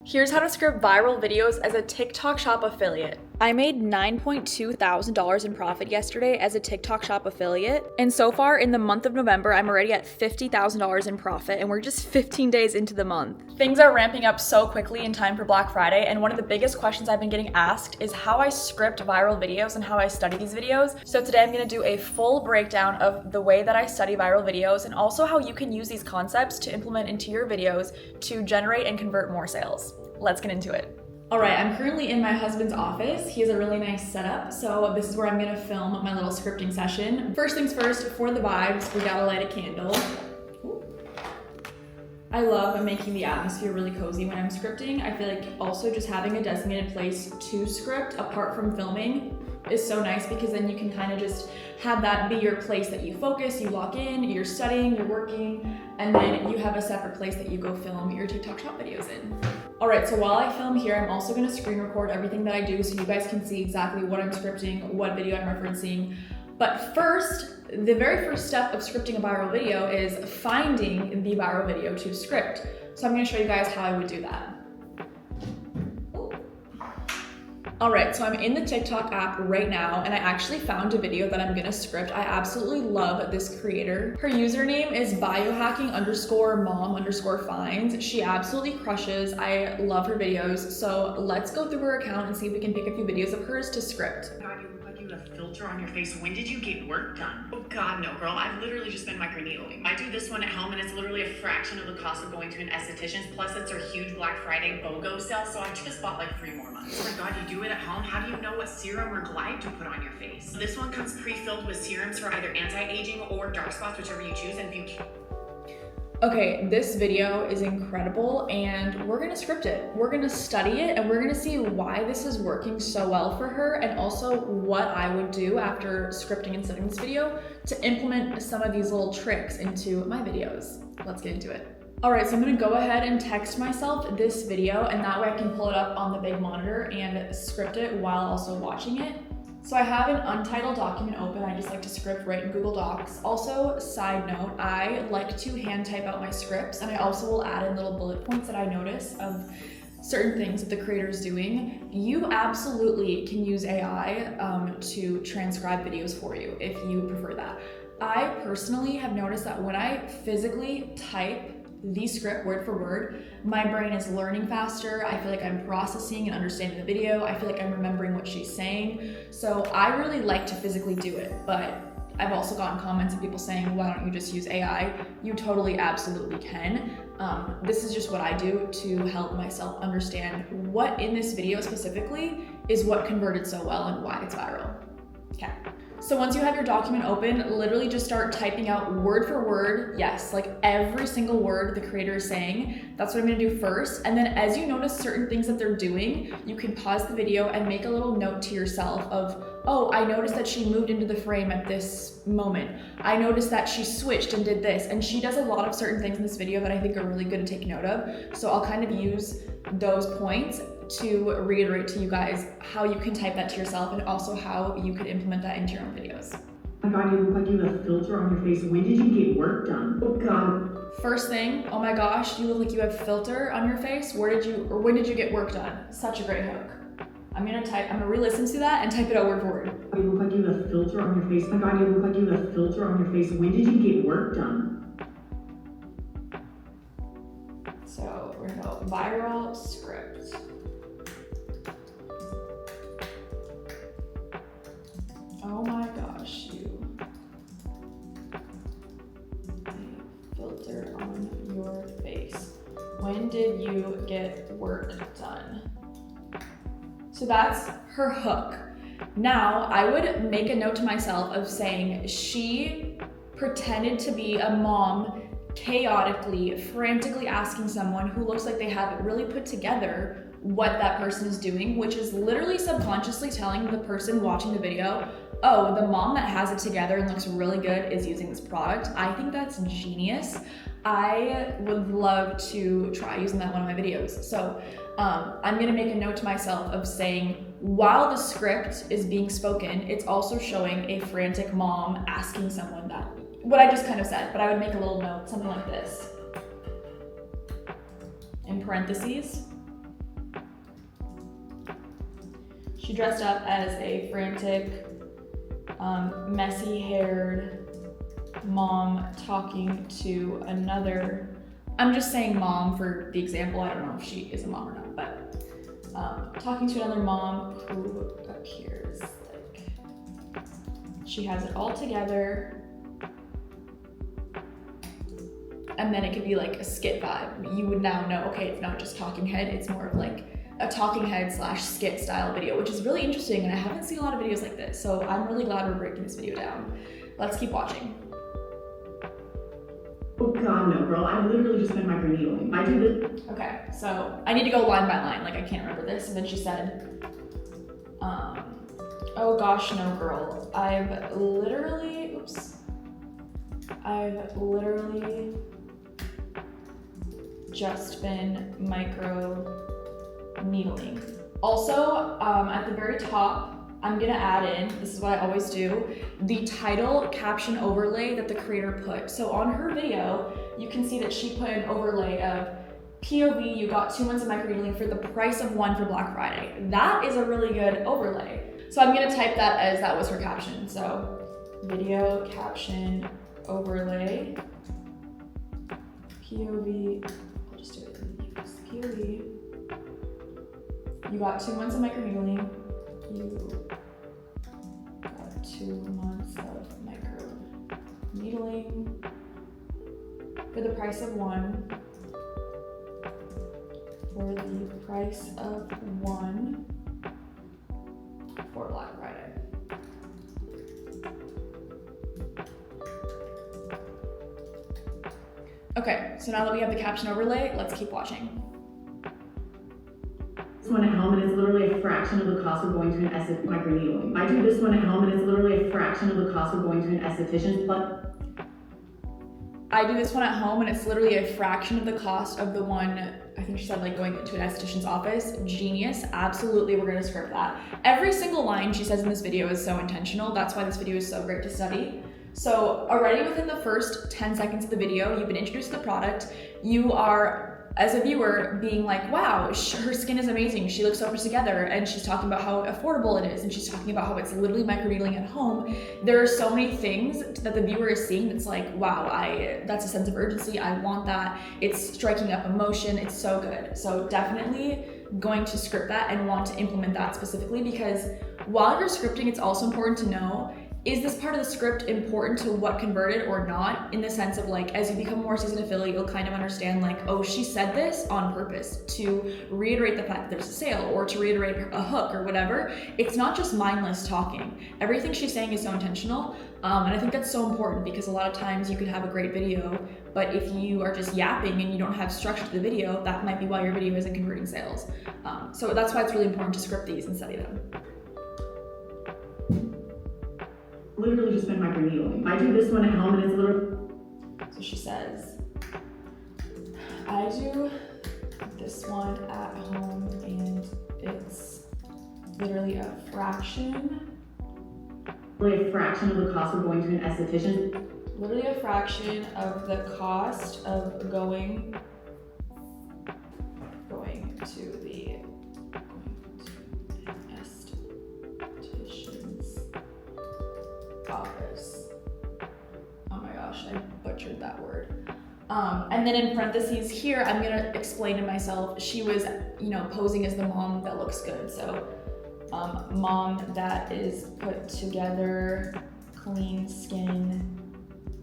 Here's how to script viral videos as a TikTok Shop affiliate. I made $9.2 thousand in profit yesterday as a TikTok Shop affiliate. And so far in the month of November, I'm already at $50,000 in profit and we're just 15 days into the month. Things are ramping up so quickly in time for Black Friday. And one of the biggest questions I've been getting asked is how I script viral videos and how I study these videos. So today I'm gonna do a full breakdown of the way that I study viral videos and also how you can use these concepts to implement into your videos to generate and convert more sales. Let's get into it. All right, I'm currently in my husband's office. He has a really nice setup, so this is where I'm gonna film my little scripting session. First things first, for the vibes, we gotta light a candle. Ooh. I love making the atmosphere really cozy when I'm scripting. I feel like also just having a designated place to script apart from filming is so nice because then you can kind of just have that be your place that you focus, you lock in, you're studying, you're working, and then you have a separate place that you go film your TikTok Shop videos in. All right, so while I film here, I'm also gonna screen record everything that I do so you guys can see exactly what I'm scripting, what video I'm referencing. But first, the very first step of scripting a viral video is finding the viral video to script. So I'm gonna show you guys how I would do that. All right, so I'm in the TikTok app right now and I actually found a video that I'm gonna script. I absolutely love this creator. Her username is biohacking_mom_finds. She absolutely crushes. I love her videos. So let's go through her account and see if we can pick a few videos of hers to script. God, you look like you have a filter on your face. When did you get work done? Oh God, no girl, I've literally just been microneedling. I do this one at home and it's literally a fraction of the cost of going to an esthetician's. Plus it's a huge Black Friday BOGO sale, so I just bought like 3 more months. Oh my God, you do it at home? How do you know what serum or glide to put on your face? This one comes pre-filled with serums for either anti-aging or dark spots, whichever you choose, and if you can. Okay, this video is incredible and we're gonna script it. We're gonna study it and we're gonna see why this is working so well for her and also what I would do after scripting and studying this video to implement some of these little tricks into my videos. Let's get into it. All right, so I'm gonna go ahead and text myself this video and that way I can pull it up on the big monitor and script it while also watching it. So I have an untitled document open. I just like to script right in Google Docs. Also, side note, I like to hand type out my scripts and I also will add in little bullet points that I notice of certain things that the creator is doing. You absolutely can use AI to transcribe videos for you if you prefer that. I personally have noticed that when I physically type the script word for word, my brain is learning faster. I feel like I'm processing and understanding the video. I feel like I'm remembering what she's saying. So I really like to physically do it, but I've also gotten comments of people saying, why don't you just use AI? You totally, absolutely can. This is just what I do to help myself understand what in this video specifically is what converted so well and why it's viral. Okay. So once you have your document open, literally just start typing out word for word, yes, like every single word the creator is saying. That's what I'm gonna do first. And then as you notice certain things that they're doing, you can pause the video and make a little note to yourself of, oh, I noticed that she moved into the frame at this moment. I noticed that she switched and did this. And she does a lot of certain things in this video that I think are really good to take note of. So I'll kind of use those points to reiterate to you guys how you can type that to yourself and also how you could implement that into your own videos. Oh my God, you look like you have a filter on your face. When did you get work done? Oh God. First thing, oh my gosh, you look like you have filter on your face. When did you get work done? Such a great hook. I'm gonna re-listen to that and type it out word for word. You look like you have a filter on your face. Oh my God, you look like you have a filter on your face. When did you get work done? So we're gonna go viral script. Oh my gosh, you filter on your face. When did you get work done? So that's her hook. Now I would make a note to myself of saying she pretended to be a mom, chaotically, frantically asking someone who looks like they have it really put together what that person is doing, which is literally subconsciously telling the person watching the video, oh, the mom that has it together and looks really good is using this product. I think that's genius. I would love to try using that in one of my videos. So I'm gonna make a note to myself of saying, while the script is being spoken, it's also showing a frantic mom asking someone that, what I just kind of said, but I would make a little note, something like this. In parentheses, She dressed up as a frantic, messy-haired mom talking to another, I'm just saying mom for the example, I don't know if she is a mom or not, but talking to another mom who appears like she has it all together. And then it could be like a skit vibe. You would now know, okay, it's not just talking head, it's more of like a talking head / skit style video, which is really interesting, and I haven't seen a lot of videos like this, so I'm really glad we're breaking this video down. Let's keep watching. Oh God, no, girl. I literally just been microneedling. I do this. Okay, so I need to go line by line, like I can't remember this. And then she said, oh gosh, no, girl. I've literally just been micro needling. Also, at the very top, I'm gonna add in, this is what I always do, the title caption overlay that the creator put. So on her video, you can see that she put an overlay of POV, you got 2 months of microneedling for the price of 1 for Black Friday. That is a really good overlay. So I'm gonna type that as that was her caption. So video caption overlay, POV, I'll just do it in POV. You got 2 months of microneedling. You got 2 months of microneedling for the price of 1. For the price of 1 for Black Friday. Okay, so now that we have the caption overlay, let's keep watching. This one at home and it's literally a fraction of the cost of going to an microneedling. I do this one at home and it's literally a fraction of the cost of going to an esthetician's. I do this one at home and it's literally a fraction of the cost of the one, I think she said like going to an esthetician's office. Genius, absolutely, we're gonna script that. Every single line she says in this video is so intentional. That's why this video is so great to study. So already within the first 10 seconds of the video, you've been introduced to the product. You are, as a viewer, being like, wow, her skin is amazing. She looks so put together, and she's talking about how affordable it is, and she's talking about how it's literally microneedling at home. There are so many things that the viewer is seeing that's like, wow, that's a sense of urgency. I want that. It's striking up emotion. It's so good. So definitely going to script that and want to implement that specifically, because while you're scripting, it's also important to know, is this part of the script important to what converted or not? In the sense of like, as you become more seasoned affiliate, you'll kind of understand like, oh, she said this on purpose to reiterate the fact that there's a sale or to reiterate a hook or whatever. It's not just mindless talking. Everything she's saying is so intentional. And I think that's so important, because a lot of times you could have a great video, but if you are just yapping and you don't have structure to the video, that might be why your video isn't converting sales. So that's why it's really important to script these and study them. Literally just been microneedling. I do this one at home and it's literally. So she says, I do this one at home and it's literally a fraction. Literally a fraction of the cost of going to an esthetician. Literally a fraction of the cost of going to the esthetician's office. Oh my gosh, I butchered that word. And then in parentheses here, I'm gonna explain to myself, she was, posing as the mom that looks good. So mom that is put together, clean skin,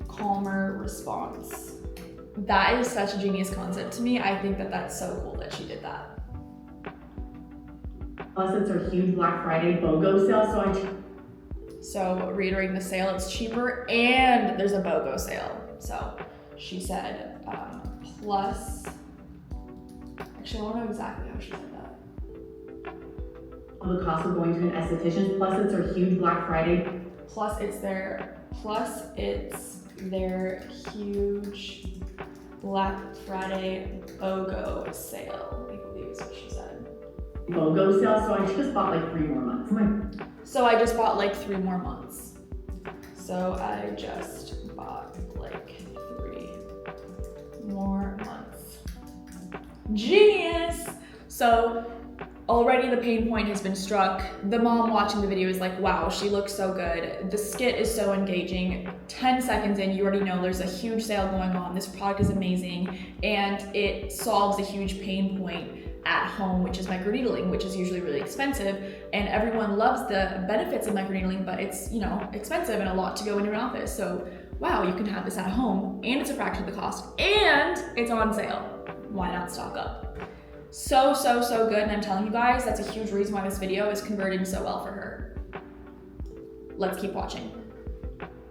calmer response. That is such a genius concept to me. I think that that's so cool that she did that. Plus it's a huge Black Friday BOGO sale, so reiterating the sale, it's cheaper and there's a BOGO sale. So she said, plus, actually I don't know exactly how she said that. The cost of going to an esthetician, plus it's a huge Black Friday. Plus it's their huge Black Friday BOGO sale, I believe is what she said. BOGO sale, so I just bought like 3 more months. So I just bought like 3 more months. So I just bought like 3 more months. Genius! So Already the pain point has been struck. The mom watching the video is like, wow, she looks so good. The skit is so engaging. 10 seconds in, you already know there's a huge sale going on. This product is amazing, and it solves a huge pain point at home, which is microneedling, which is usually really expensive, and everyone loves the benefits of microneedling, but it's, you know, expensive and a lot to go into an office. So wow, you can have this at home, and it's a fraction of the cost, and it's on sale. Why not stock up? So good, and I'm telling you guys, that's a huge reason why this video is converting so well for her. Let's keep watching.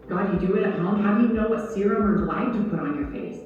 God, you do it at home? How do you know what serum or glide to put on your face?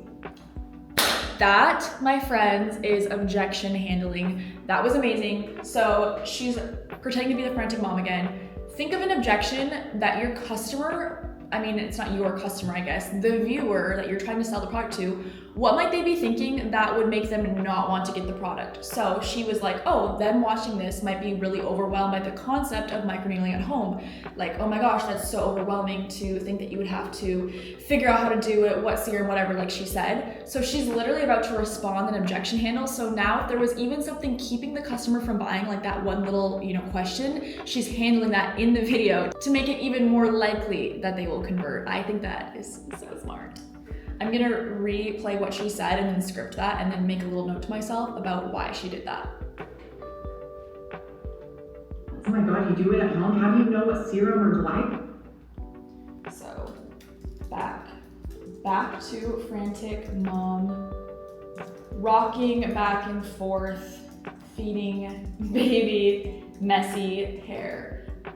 That, my friends, is objection handling. That was amazing. So she's pretending to be the frantic mom again. Think of an objection that your customer, I mean, it's not your customer, I guess, the viewer that you're trying to sell the product to, what might they be thinking that would make them not want to get the product? So she was like, oh, them watching this might be really overwhelmed by the concept of microneedling at home. Like, oh my gosh, that's so overwhelming to think that you would have to figure out how to do it, what serum, whatever, like she said. So she's literally about to respond an objection handle. So now if there was even something keeping the customer from buying, like that one little, you know, question, she's handling that in the video to make it even more likely that they will convert. I think that is so smart. I'm gonna replay what she said and then script that and then make a little note to myself about why she did that. Oh my God, you do it at home? How do you know what serum or glide? So back to frantic mom, rocking back and forth, feeding baby messy hair.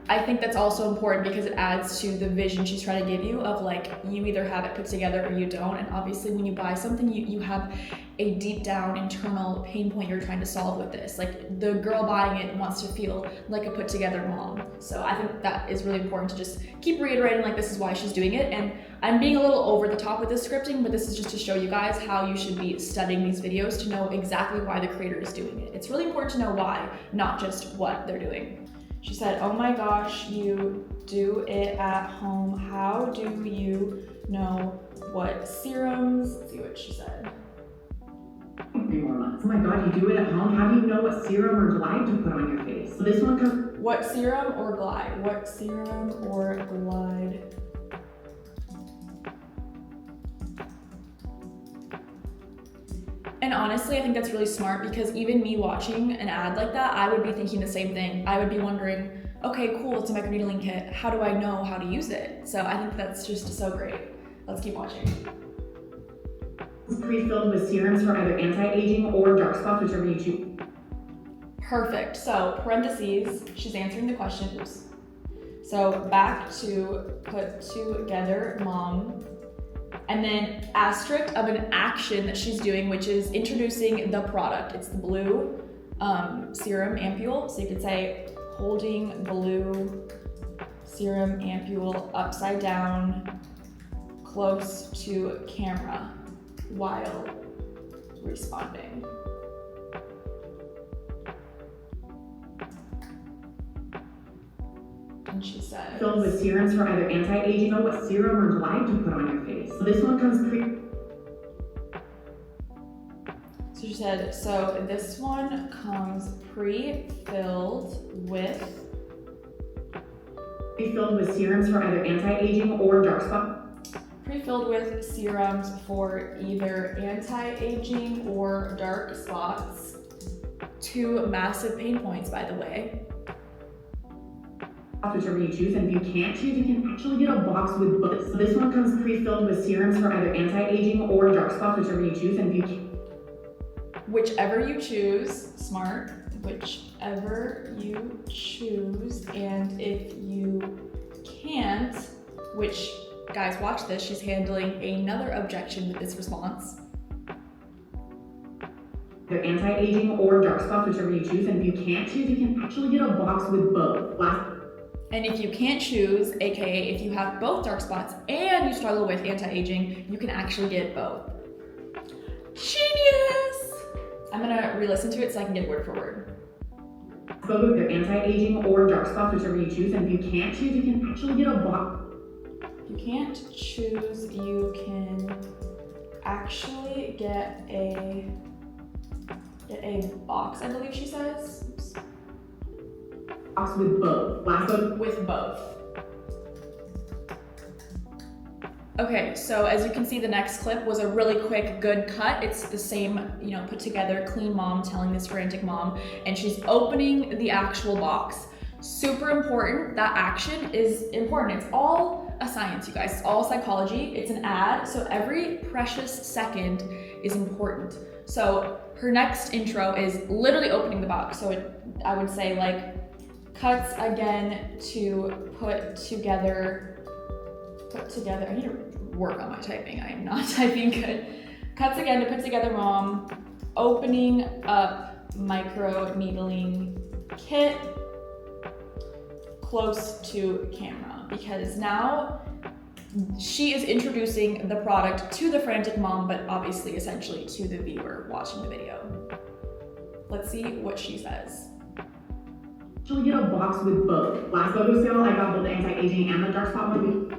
I think that's also important because it adds to the vision she's trying to give you of like, you either have it put together or you don't. And obviously when you buy something, you have a deep down internal pain point you're trying to solve with this. Like the girl buying it wants to feel like a put together mom. So I think that is really important to just keep reiterating like this is why she's doing it. And I'm being a little over the top with this scripting, but this is just to show you guys how you should be studying these videos to know exactly why the creator is doing it. It's really important to know why, not just what they're doing. She said, oh my gosh, you do it at home. How do you know what serums? Let's see what she said. 3 more months. Oh my God, you do it at home? How do you know what serum or glide to put on your face? So this one comes. What serum or glide? What serum or glide? And honestly, I think that's really smart because even me watching an ad like that, I would be thinking the same thing. I would be wondering, okay, cool, it's a microneedling kit. How do I know how to use it? So I think that's just so great. Let's keep watching. It's pre-filled with serums for either anti-aging or dark spots, whichever you choose. Perfect. So parentheses, she's answering the question. Oops. So back to put together mom. And then asterisk of an action that she's doing, which is introducing the product. It's the blue serum ampule. So you could say holding blue serum ampule upside down close to camera while responding. And she said, filled with serums for either anti-aging or what serum or glide to put on your face. So this one comes So she said, so this one comes pre-filled with serums for either anti-aging or dark spot. Pre-filled with serums for either anti-aging or dark spots. 2 massive pain points, by the way. Whichever you choose, and if you can't choose, you can actually get a box with both. So this one comes pre-filled with serums for either anti-aging or dark spots, whichever you choose, and if you can't. Whichever you choose, smart, whichever you choose, and if you can't, which, guys, watch this, she's handling another objection with this response. Either anti-aging or dark spots, whichever you choose, and if you can't choose, you can actually get a box with both. And if you can't choose, aka if you have both dark spots and you struggle with anti-aging, you can actually get both. Genius! I'm gonna re-listen to it so I can get word for word. Both with their anti-aging or dark spots, whichever you choose, and if you can't choose, you can actually get a box. If you can't choose, you can actually get a box, I believe she says. Oops. box with both. With both. Okay, so as you can see, the next clip was a really quick, good cut. It's the same, put together, clean mom telling this frantic mom, and she's opening the actual box. Super important. That action is important. It's all a science, you guys. It's all psychology. It's an ad, so every precious second is important. So her next intro is literally opening the box. So I would say like, cuts again to put together, I need to work on my typing. I am not typing good. Cuts again to put together mom, opening up micro needling kit close to camera, because now she is introducing the product to the frantic mom, but obviously essentially to the viewer watching the video. Let's see what she says. Actually get a box with both. Last photo sale, I got both the anti-aging and the dark spot one.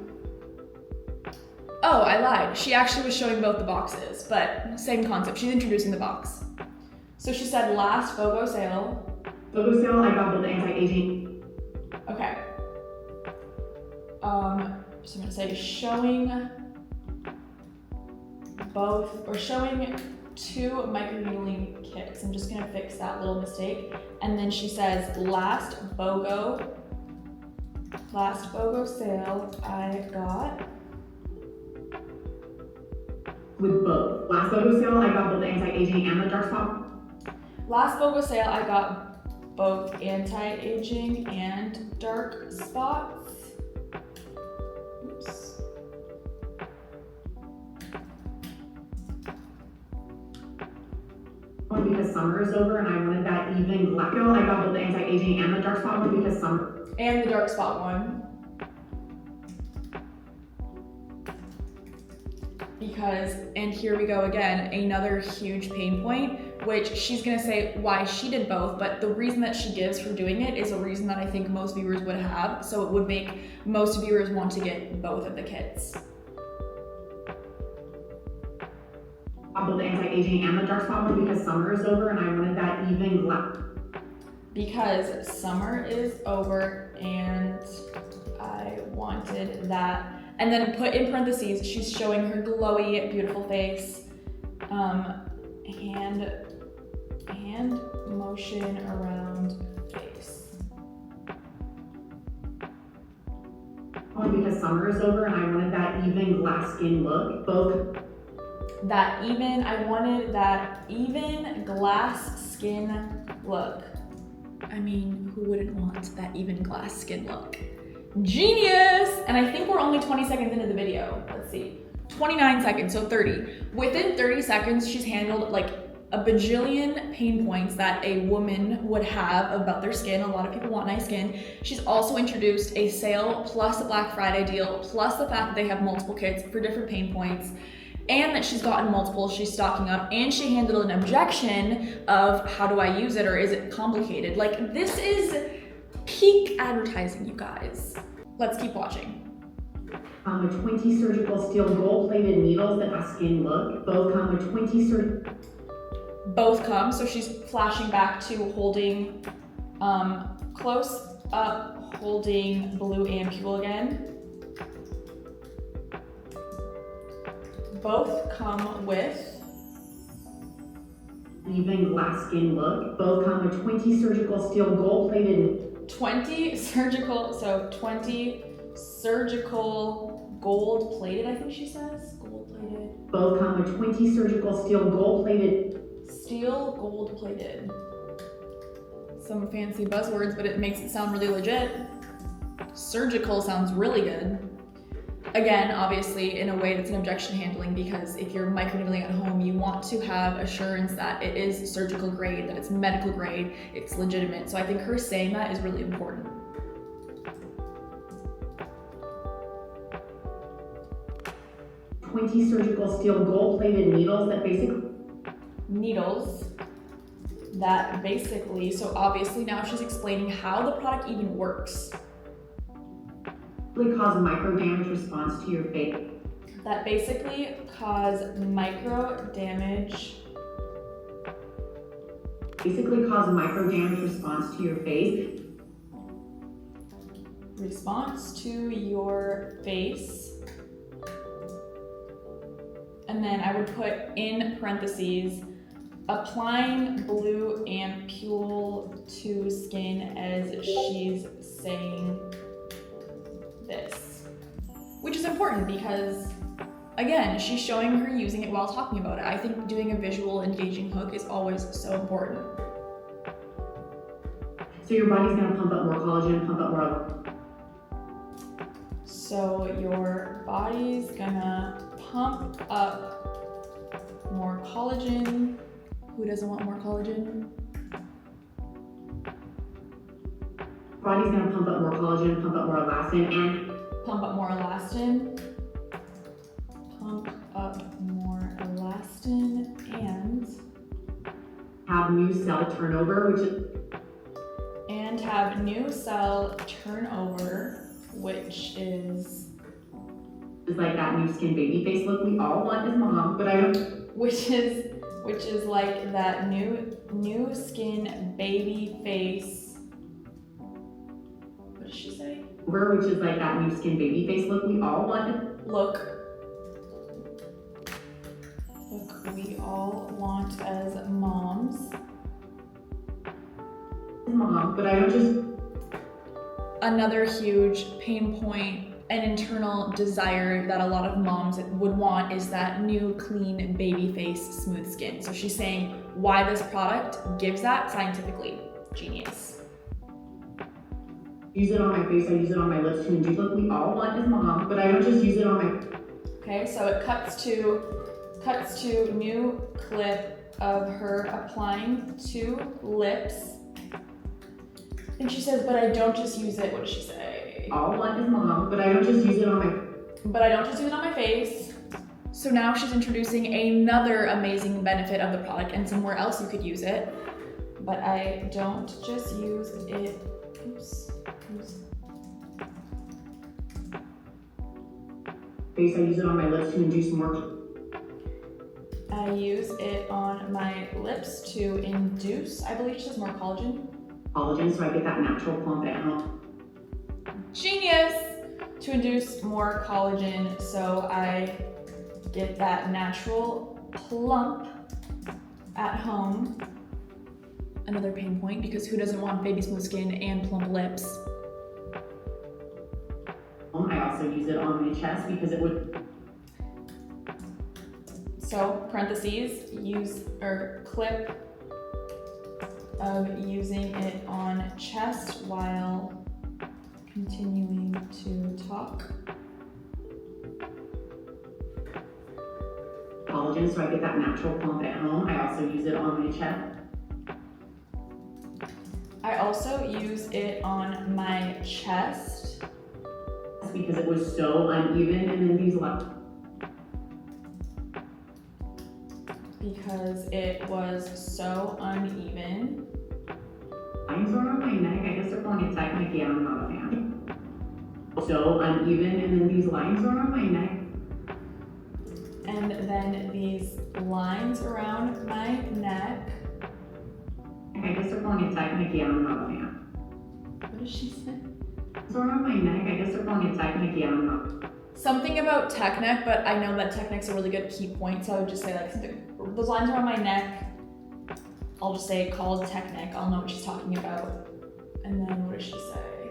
Oh, I lied. She actually was showing both the boxes, but same concept. She's introducing the box. So she said last BOGO sale. BOGO sale, I got both the anti-aging. Okay. So I'm gonna say showing both, or showing 2 microneedling kits. I'm just gonna fix that little mistake. And then she says last BOGO sale, I got with both. Last BOGO sale, I got both the anti-aging and the dark spot. Last BOGO sale, I got both anti-aging and dark spots. Oops. Because summer is over and I wanted that even black. I got both the anti-aging and the dark spot one because summer. And the dark spot one. Because, and here we go again, another huge pain point, which she's gonna say why she did both, but the reason that she gives for doing it is a reason that I think most viewers would have, so it would make most viewers want to get both of the kits. Both the anti-aging and the dark spot one because summer is over and I wanted that even black. Because summer is over and I wanted that. And then put in parentheses, she's showing her glowy, beautiful face. Hand motion around face. Because summer is over and I wanted that even glass skin look. Both. I wanted that even glass skin look. I mean, who wouldn't want that even glass skin look? Genius! And I think we're only 20 seconds into the video. Let's see. 29 seconds, so 30. Within 30 seconds, she's handled like a bajillion pain points that a woman would have about their skin. A lot of people want nice skin. She's also introduced a sale plus a Black Friday deal, plus the fact that they have multiple kits for different pain points, and that she's gotten multiple, she's stocking up, and she handled an objection of how do I use it, or is it complicated? Like, this is peak advertising, you guys. Let's keep watching. With 20 surgical steel gold-plated needles that have skin look. Both come with 20 Both come, so she's flashing back to holding, close up, holding blue ampule again. Both come with even glass skin look. Both come with 20 surgical steel gold-plated. 20 surgical gold-plated, I think she says. Gold-plated. Both come with 20 surgical steel gold-plated. Steel gold-plated. Some fancy buzzwords, but it makes it sound really legit. Surgical sounds really good. Again, obviously, in a way that's an objection handling, because if you're microneedling at home, you want to have assurance that it is surgical grade, that it's medical grade, it's legitimate. So I think her saying that is really important. "20 surgical steel gold-plated needles that basically, so obviously now she's explaining how the product even works. Cause micro damage response to your face. That basically cause micro damage. Basically cause micro damage response to your face. response to your face. And then I would put in parentheses, applying blue ampule to skin as she's saying this. Which is important because, again, she's showing her using it while talking about it. I think doing a visual engaging hook is always so important. So your body's gonna pump up more collagen, pump up more. So your body's gonna pump up more collagen. Who doesn't want more collagen? Body's gonna pump up more collagen, pump up more elastin, and Pump up more elastin. Pump up more elastin and have new cell turnover, have new cell turnover, which is like that new skin baby face look we all want as mom, but I don't. Which is like that new skin baby face. What did she say? Which is like that new skin baby face look we all want. Look we all want as moms. Mom, but I don't just. Another huge pain point and internal desire that a lot of moms would want is that new clean baby face smooth skin. So she's saying why this product gives that scientifically. Genius. Use it on my face, I use it on my lips too, and do look we all want as mom, but I don't just use it on my. Okay, so it cuts to new clip of her applying to lips. And she says, but I don't just use it. What does she say? All want is mom, but I don't just use it on my. But I don't just use it on my face. So now she's introducing another amazing benefit of the product and somewhere else you could use it. But I don't just use it. Oops. Face, I use it on my lips to induce more. I use it on my lips to induce, I believe she says more collagen. Collagen, so I get that natural plump at home. Genius! To induce more collagen, so I get that natural plump at home. Another pain point, because who doesn't want baby smooth skin and plump lips? I also use it on my chest because it would. So, parentheses, use or clip of using it on chest while continuing to talk. Collagen, so I get that natural plump at home. I also use it on my chest. I also use it on my chest. Because it was so uneven, and then these left. Because it was so uneven. Lines are on my neck. I guess they're calling it technique. Yeah, I'm not a fan. So uneven, and then these lines are on my neck. And then these lines around my neck. I guess they're calling it technique. Yeah, I'm not a fan. What did she say? So on my neck, I guess they're calling it technique. Yeah, I'm not. Something about tech neck, but I know that tech neck's a really good key point, so I would just say like those lines around my neck. I'll just say called tech neck. I'll know what she's talking about. And then what does she say?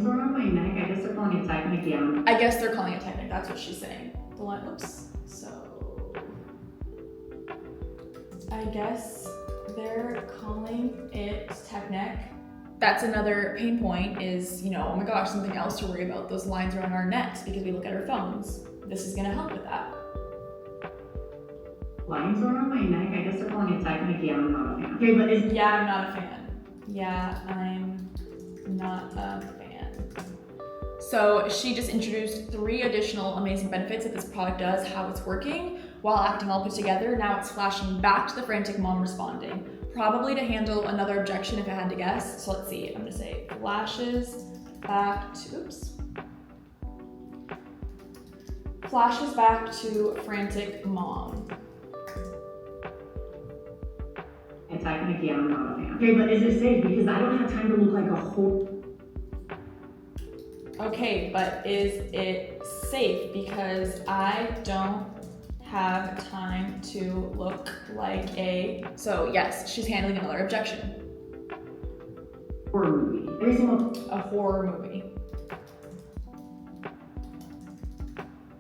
So on my neck, I guess they're calling it technique. Yeah. I guess they're calling it tech neck. That's what she's saying. The line. Oops. So I guess they're calling it tech neck. That's another pain point is, oh my gosh, something else to worry about, those lines around our necks because we look at our phones. This is gonna help with that. Lines are on my neck, I guess they're calling it technique. Yeah, I'm not a fan. Okay, but is. Yeah, I'm not a fan. Yeah, I'm not a fan. So she just introduced 3 additional amazing benefits that this product does, how it's working, while acting all put together. Now it's flashing back to the frantic mom responding. Probably to handle another objection if I had to guess. So let's see, I'm gonna say flashes back to frantic mom. It's technique. Yeah, I'm not a fan. Okay, but is it safe? Because I don't have time to look like a whole. Okay, but is it safe? Because I don't have time to look like a... So yes, she's handling another objection. Horror movie. Every single A horror movie.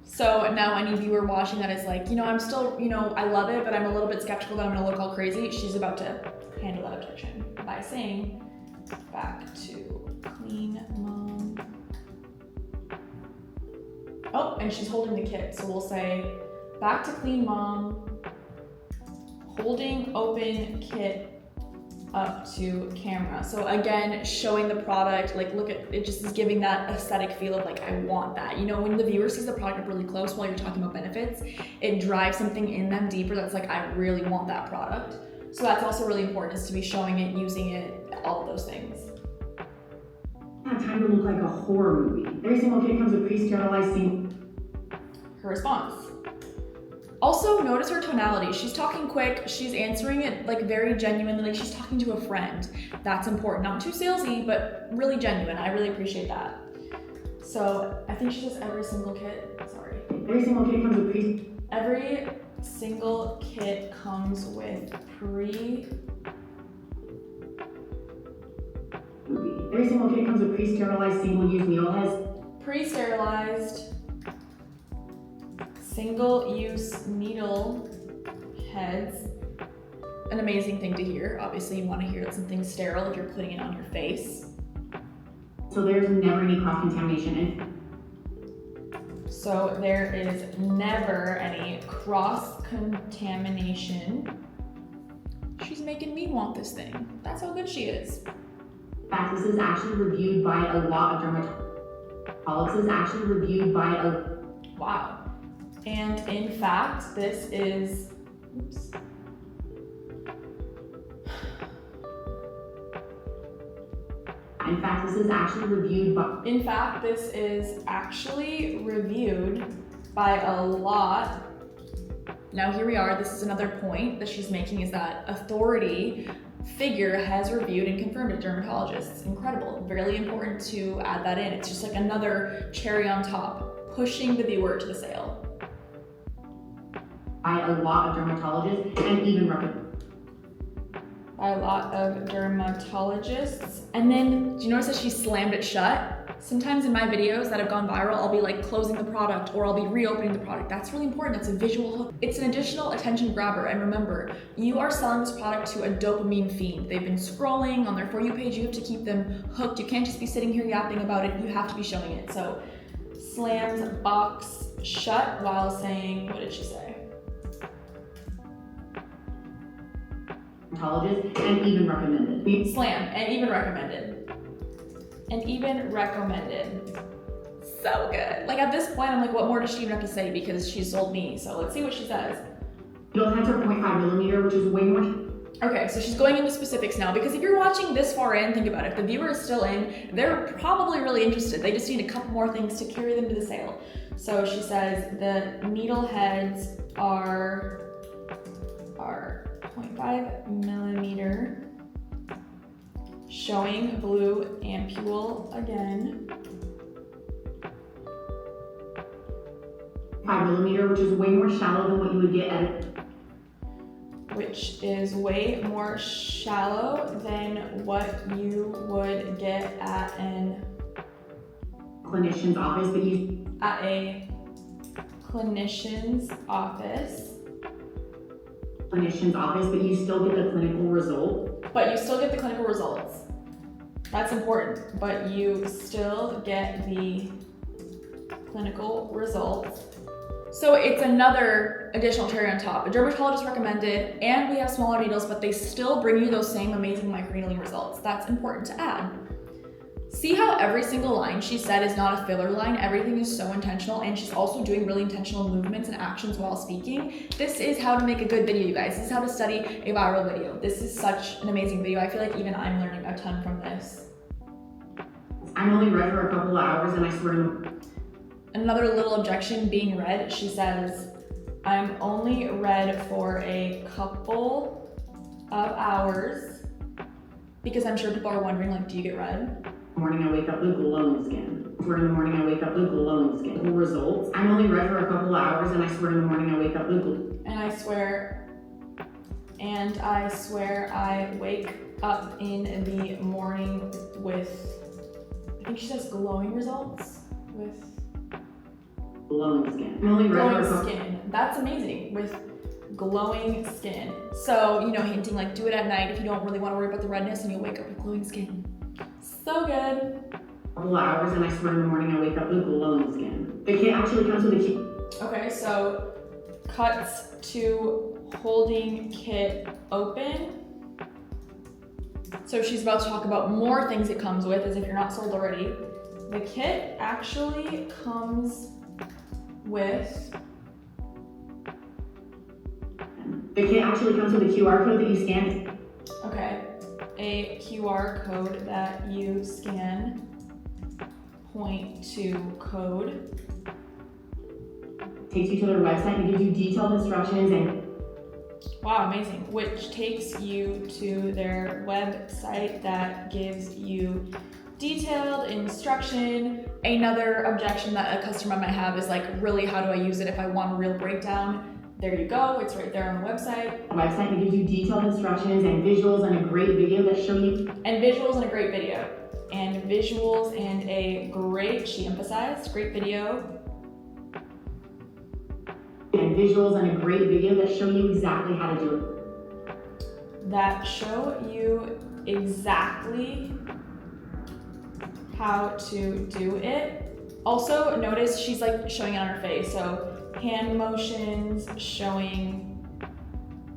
So now any viewer watching that is like, I'm still, I love it, but I'm a little bit skeptical that I'm gonna look all crazy. She's about to handle that objection by saying, back to clean mom. Oh, and she's holding the kit. So we'll say, back to clean mom, holding open kit up to camera. So again, showing the product, like look at, it just is giving that aesthetic feel of like, I want that. When the viewer sees the product up really close while you're talking about benefits, it drives something in them deeper that's like, I really want that product. So that's also really important, is to be showing it, using it, all of those things. I have time to look like a horror movie. Every single kit comes with pre-sterilized single. Her response. Also, notice her tonality. She's talking quick. She's answering it like very genuinely, like she's talking to a friend. That's important. Not too salesy, but really genuine. I really appreciate that. So I think she says every single kit. Sorry. Every single kit comes with pre. Every single kit comes with Every single kit comes with pre-sterilized single-use needle heads. Pre-sterilized single-use needle heads. An amazing thing to hear. Obviously, you want to hear something sterile if you're putting it on your face. So there's never any cross-contamination. So there is never any cross-contamination. She's making me want this thing. That's how good she is. In fact, this is actually reviewed by a lot of dermatologists. This is actually reviewed by a... Wow. And in fact, this is... Oops. In fact, this is actually reviewed by... In fact, this is actually reviewed by a lot. Now here we are. This is another point that she's making, is that authority figure has reviewed and confirmed it. Dermatologists. Incredible. Really important to add that in. It's just like another cherry on top, pushing the viewer to the sale. By a lot of dermatologists and even by a lot of dermatologists. And then, do you notice that she slammed it shut? Sometimes in my videos that have gone viral, I'll be like closing the product or I'll be reopening the product. That's really important. That's a visual hook. It's an additional attention grabber. And remember, you are selling this product to a dopamine fiend. They've been scrolling on their For You page. You have to keep them hooked. You can't just be sitting here yapping about it. You have to be showing it. So slams box shut while saying, what did she say? and even recommended. Slam, and even recommended. And even recommended. So good. Like at this point, I'm like, what more does she even have to say? Because she sold me. So let's see what she says. Needle heads are 0.5 millimeter, which is way more. Okay, so she's going into specifics now, because if you're watching this far in, think about it. If the viewer is still in, they're probably really interested. They just need a couple more things to carry them to the sale. So she says the needle heads are 0.5 millimeter, showing blue ampule again. 5 millimeter, which is way more shallow than what you would get at Which is way more shallow than what you would get at an clinician's office, but you at a clinician's office. Clinician's office, but you still get the clinical result. But you still get the clinical results. That's important. But you still get the clinical results. So it's another additional cherry on top. A dermatologist recommended, and we have smaller needles, but they still bring you those same amazing microneedling results. That's important to add. See how every single line she said is not a filler line? Everything is so intentional, and she's also doing really intentional movements and actions while speaking. This is how to make a good video, you guys. This is how to study a viral video. This is such an amazing video. I feel like even I'm learning a ton from this. I'm only read for a couple of hours, and I swear to Another little objection being read, she says, I'm only read for a couple of hours, because I'm sure people are wondering, like, do you get read? Morning I wake up with glowing skin. I swear in the morning I wake up with glowing skin. Results, I'm only red for a couple of hours and I swear in the morning I wake up with And I swear I wake up in the morning with, I think she says glowing results with glowing skin. I'm only red for a glowing couple. skin. That's amazing, with glowing skin. So, hinting like do it at night if you don't really want to worry about the redness and you'll wake up with glowing skin. So good. Couple of hours and I swear in the morning I wake up with glowing skin. The kit actually comes with a key. Okay, so cuts to holding kit open. So she's about to talk about more things it comes with, as if you're not sold already. The kit actually comes with, The kit actually comes with a QR code that you scan. okay, a QR code that you scan, point to code. Takes you to their website and gives you detailed instructions and Wow, amazing. Which takes you to their website that gives you detailed instruction. Another objection that a customer might have is like, really, how do I use it if I want a real breakdown? There you go, it's right there on the website. that gives you detailed instructions and visuals and a great video that show you. And visuals and a great video. And visuals and a great, she emphasized, great video. And visuals and a great video that show you exactly how to do it. That show you exactly how to do it. Also, notice she's like showing it on her face. So hand motions showing,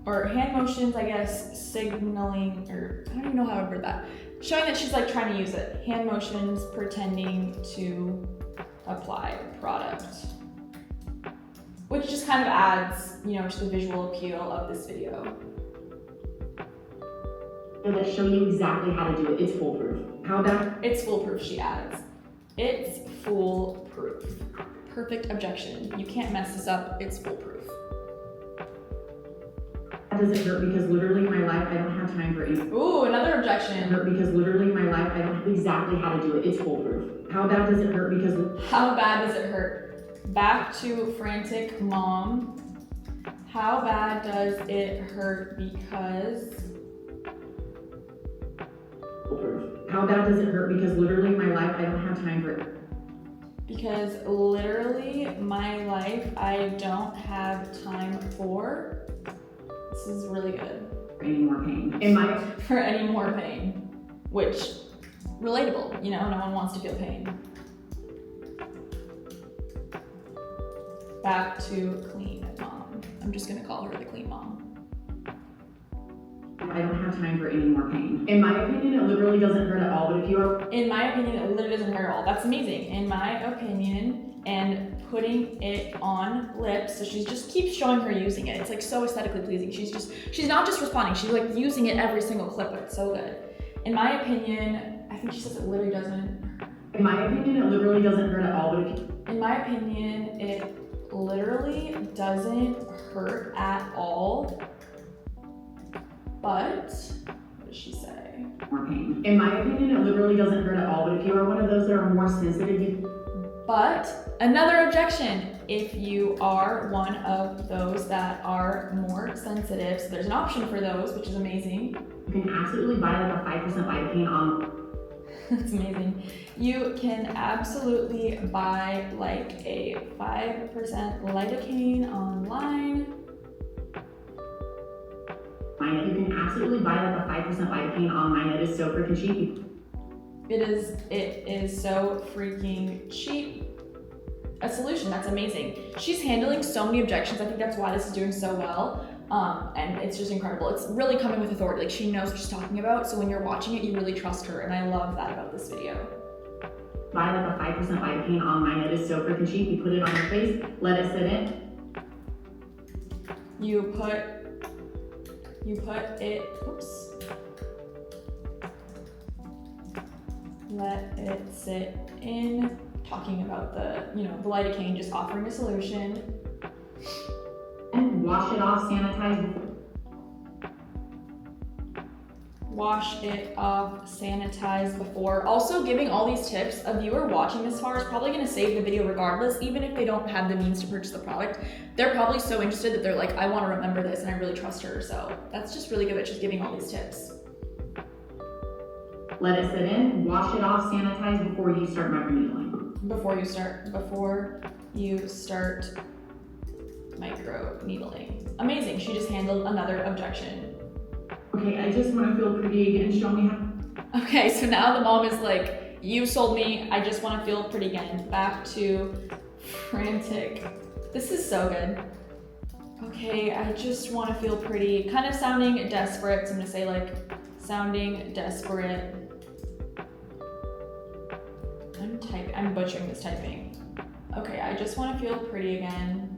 or hand motions, I guess, signaling, or I don't even know how to word that. Showing that she's like trying to use it. Hand motions pretending to apply product. Which just kind of adds, to the visual appeal of this video. That show you exactly how to do it. It's foolproof. How about It's foolproof, she adds. It's foolproof. Perfect objection. You can't mess this up. It's foolproof. that doesn't hurt because literally in my life I don't have time for it. Ooh, another It objection. hurt because literally in my life I don't have exactly how to do it. It's foolproof. How bad does it hurt because How bad does it hurt? Back to frantic mom. How bad does it hurt because foolproof. How bad does it hurt because literally in my life I don't have time for it. Because literally my life I don't have time for. This is really good. Any more pain. For any more pain. Which, relatable, no one wants to feel pain. Back to clean mom. I'm just gonna call her the clean mom. I don't have time for any more pain. In my opinion, it literally doesn't hurt at all, but if you are In my opinion, it literally doesn't hurt at all. That's amazing. In my opinion, and putting it on lips, so she just keeps showing her using it. It's like so aesthetically pleasing. She's not just responding, she's like using it every single clip. It's so good. In my opinion, I think she says it literally doesn't. in my opinion, it literally doesn't hurt at all, but if you In my opinion, it literally doesn't hurt at all. But, what does she say? more pain. In my opinion, it literally doesn't hurt at all, but if you are one of those that are more sensitive, you But, another objection, if you are one of those that are more sensitive, so there's an option for those, which is amazing. can absolutely buy like a 5% lidocaine on. That's amazing. You can absolutely buy like a 5% lidocaine online. You can absolutely buy like a 5% lidocaine online. It is so freaking cheap. It is so freaking cheap. A solution, that's amazing. She's handling so many objections. I think that's why this is doing so well. And it's just incredible. It's really coming with authority. Like she knows what she's talking about. So when you're watching it, you really trust her. And I love that about this video. Buy like a 5% lidocaine online. It is so freaking cheap. You put it on your face, let it sit in. You put it, oops. Let it sit in, talking about the lidocaine, just offering a solution. And wash it off, sanitize. wash it off, sanitize before. Also, giving all these tips, a viewer watching this far is probably gonna save the video regardless, even if they don't have the means to purchase the product. They're probably so interested that they're like, I wanna remember this and I really trust her. So that's just really good that she's giving all these tips. Let it sit in, wash it off, sanitize before you start microneedling. Before you start micro needling. Amazing, she just handled another objection. Okay, I just want to feel pretty again. Show me how. Okay, so now the mom is like, you sold me, I just want to feel pretty again. Back to frantic. This is so good. Okay, I just want to feel pretty. Kind of sounding desperate, so I'm gonna say like, sounding desperate. I'm butchering this typing. Okay, I just want to feel pretty again.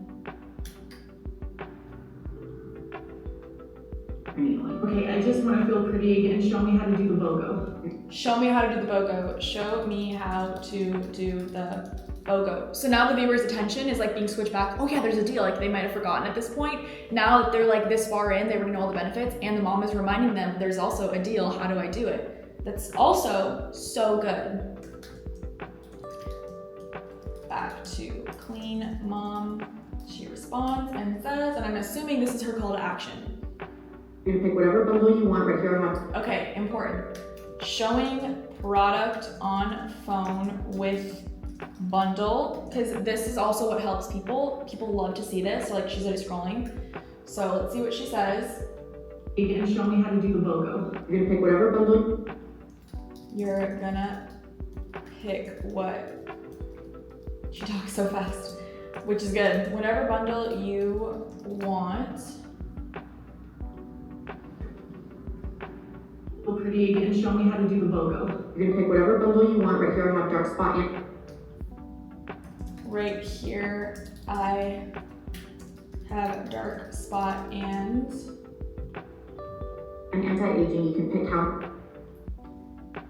Okay, I just want to feel pretty again. Show me how to do the BOGO. Show me how to do the BOGO. Show me how to do the BOGO. So now the viewer's attention is like being switched back. Oh yeah, there's a deal. Like they might have forgotten at this point. Now that they're like this far in, they already know all the benefits, and the mom is reminding them there's also a deal. How do I do it? That's also so good. Back to clean mom. She responds and says, and I'm assuming this is her call to action. You're gonna pick whatever bundle you want right here on my. Okay, important. Showing product on phone with bundle, because this is also what helps people. People love to see this, so like she's already scrolling. So let's see what she says. Again, show me how to do the BOGO. You're gonna pick whatever bundle. You're gonna pick what. She talks so fast, which is good. Whatever bundle you want. Feel pretty again. Show me how to do the BOGO. You're gonna pick whatever bundle you want right here. I have dark spot in. Right here, I have dark spot and anti-aging. You can pick how.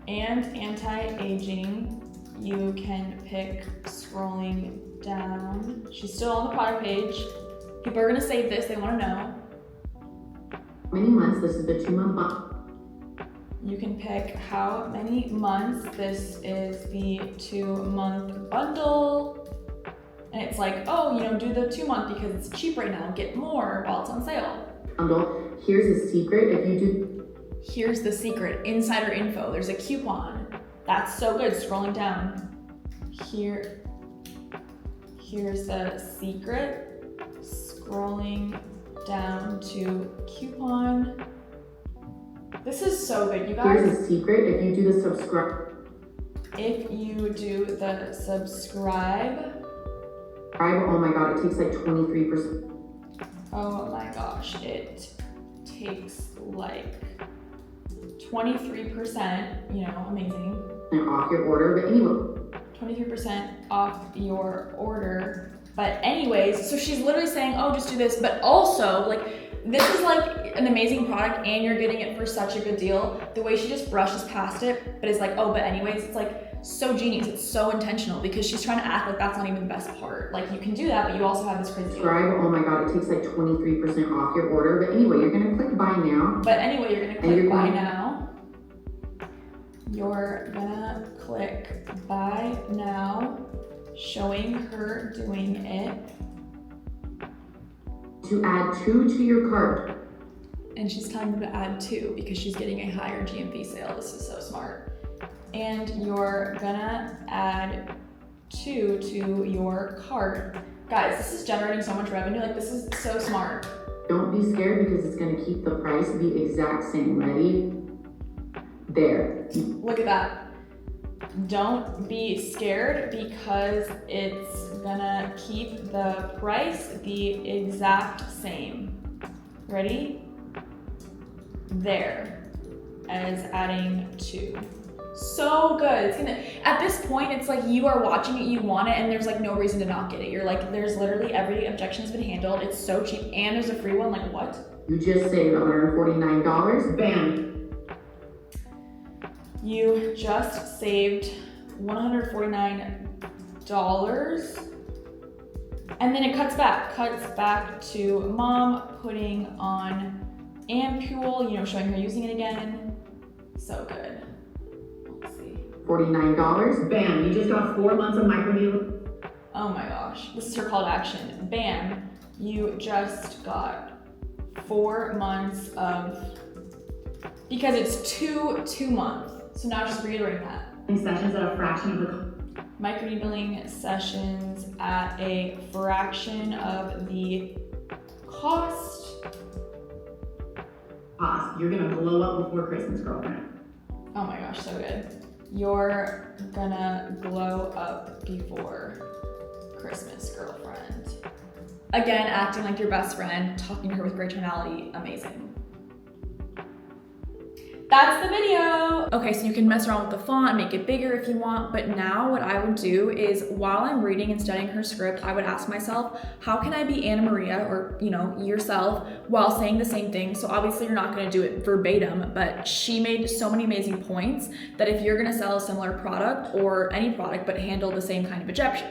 And anti-aging. You can pick scrolling down. She's still on the product page. People are gonna save this, they wanna know. Many months, this is the 2-month bundle. You can pick how many months. This is the 2-month bundle. And it's like, oh, do the 2-month because it's cheap right now. Get more while it's on sale. Bundle. Here's a secret. If you do. Here's the secret. Insider info. There's a coupon. That's so good. Scrolling down. Here's the secret. Scrolling down to coupon. This is so good, you guys. Here's a secret. If you do the subscribe. If you do the subscribe. Oh my god, it takes like 23%. Oh my gosh, it takes like 23%, amazing. And off your order, but anyway. 23% off your order. But anyways, so she's literally saying, oh, just do this. But also, this is like an amazing product and you're getting it for such a good deal. The way she just brushes past it, but it's like, oh, but anyways, it's like so genius. It's so intentional because she's trying to act like that's not even the best part. Like you can do that, but you also have this crazy deal. Subscribe, oh my god, it takes like 23% off your order. But anyway, you're gonna click buy now. But anyway, you're gonna click buy now. You're gonna click buy now, showing her doing it. To add 2 to your cart. And she's telling them to add 2 because she's getting a higher GMV sale. This is so smart. And you're gonna add 2 to your cart. Guys, this is generating so much revenue. This is so smart. Don't be scared because it's gonna keep the price the exact same. Ready? There. Look at that. Don't be scared because it's gonna keep the price the exact same. Ready? There. As adding 2. So good. It's gonna, at this point, it's like you are watching it, you want it, and there's like no reason to not get it. You're like, there's literally every objection's been handled. It's so cheap, and there's a free one. Like what? You just saved $149. Bam. You just saved $149. And then it cuts back to mom putting on ampule, showing her using it again. So good. Let's see. $49. Bam, you just got 4 months of microneedling. Oh my gosh, this is her call to action. Bam, you just got 4 months of, because it's two months. So now just reiterating that. Sessions at a fraction of the Microneedling sessions at a fraction of the cost. You're gonna glow up before Christmas, girlfriend. Oh my gosh, so good. You're gonna glow up before Christmas, girlfriend. Again, acting like your best friend, talking to her with great tonality, amazing. That's the video. Okay, so you can mess around with the font, make it bigger if you want, but now what I would do is while I'm reading and studying her script, I would ask myself, how can I be Anna Maria or, yourself while saying the same thing? So obviously you're not gonna do it verbatim, but she made so many amazing points that if you're gonna sell a similar product or any product, but handle the same kind of objection,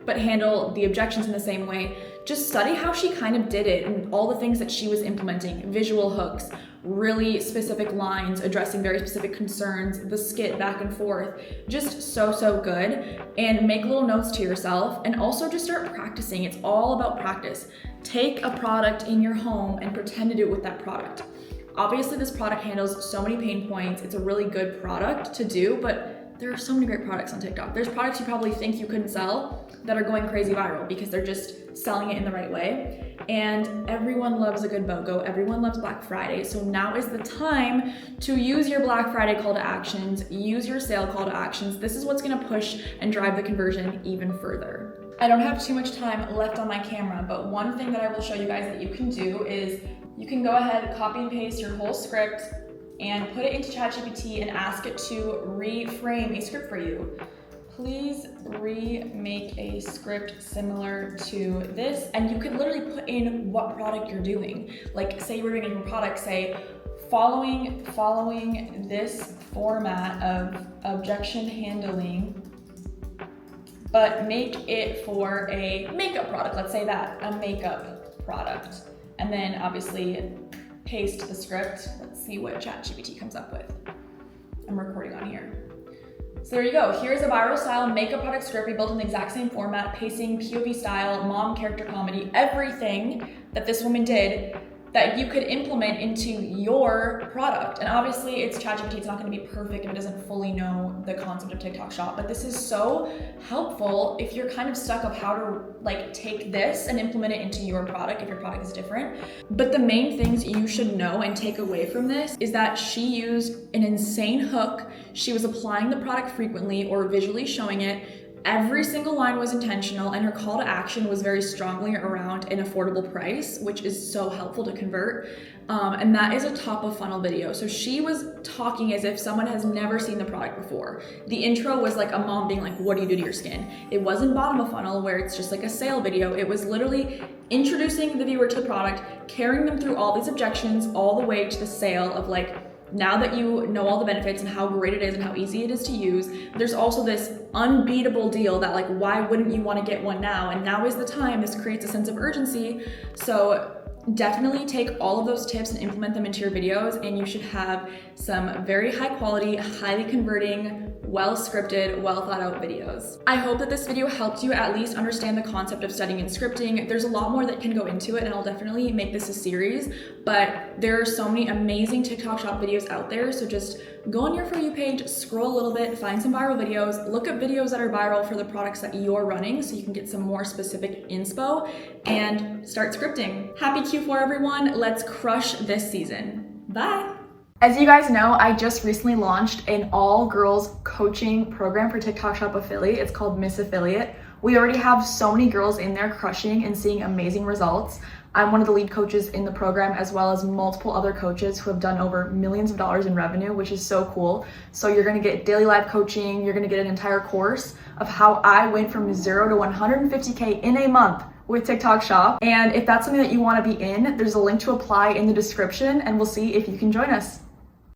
but handle the objections in the same way, just study how she kind of did it and all the things that she was implementing, visual hooks, really specific lines addressing very specific concerns, the skit back and forth, just so good. And make little notes to yourself and also just start practicing. It's all about practice. Take a product in your home and pretend to do it with that product. Obviously this product handles so many pain points. It's a really good product to do, but there are so many great products on TikTok. There's products you probably think you couldn't sell that are going crazy viral because they're just selling it in the right way. And everyone loves a good BOGO. Everyone loves Black Friday. So now is the time to use your Black Friday call to actions, use your sale call to actions. This is what's gonna push and drive the conversion even further. I don't have too much time left on my camera, but one thing that I will show you guys that you can do is you can go ahead, copy and paste your whole script and put it into ChatGPT and ask it to reframe a script for you. Please remake a script similar to this. And you can literally put in what product you're doing. Like say you were doing a different product, say following this format of objection handling, but make it for a makeup product. Let's say that, a makeup product. And then obviously paste the script. Let's see what ChatGPT comes up with. I'm recording on here. So there you go. Here's a viral style makeup product script rebuilt in the exact same format, pacing, POV style, mom character comedy, everything that this woman did that you could implement into your product. And obviously it's ChatGPT, it's not gonna be perfect if it doesn't fully know the concept of TikTok Shop, but this is so helpful if you're kind of stuck of how to take this and implement it into your product if your product is different. But the main things you should know and take away from this is that she used an insane hook. She was applying the product frequently or visually showing it. Every single line was intentional and her call to action was very strongly around an affordable price, which is so helpful to convert. And that is a top of funnel video. So she was talking as if someone has never seen the product before. The intro was like a mom being like, what do you do to your skin? It wasn't bottom of funnel where it's just like a sale video. It was literally introducing the viewer to the product, carrying them through all these objections, all the way to the sale of now that you know all the benefits and how great it is and how easy it is to use, there's also this unbeatable deal that why wouldn't you want to get one now? And now is the time. This creates a sense of urgency. So definitely take all of those tips and implement them into your videos and you should have some very high quality, highly converting, well scripted, well thought out videos. I hope that this video helped you at least understand the concept of studying and scripting. There's a lot more that can go into it and I'll definitely make this a series, but there are so many amazing TikTok Shop videos out there. So just go on your For You page, scroll a little bit, find some viral videos, look at videos that are viral for the products that you're running so you can get some more specific inspo and start scripting. Happy Q4 everyone, let's crush this season. Bye. As you guys know, I just recently launched an all-girls coaching program for TikTok Shop Affiliate. It's called Miss Affiliate. We already have so many girls in there crushing and seeing amazing results. I'm one of the lead coaches in the program, as well as multiple other coaches who have done over millions of dollars in revenue, which is so cool. So you're gonna get daily live coaching, you're gonna get an entire course of how I went from 0 to 150K in a month with TikTok Shop. And if that's something that you wanna be in, there's a link to apply in the description and we'll see if you can join us.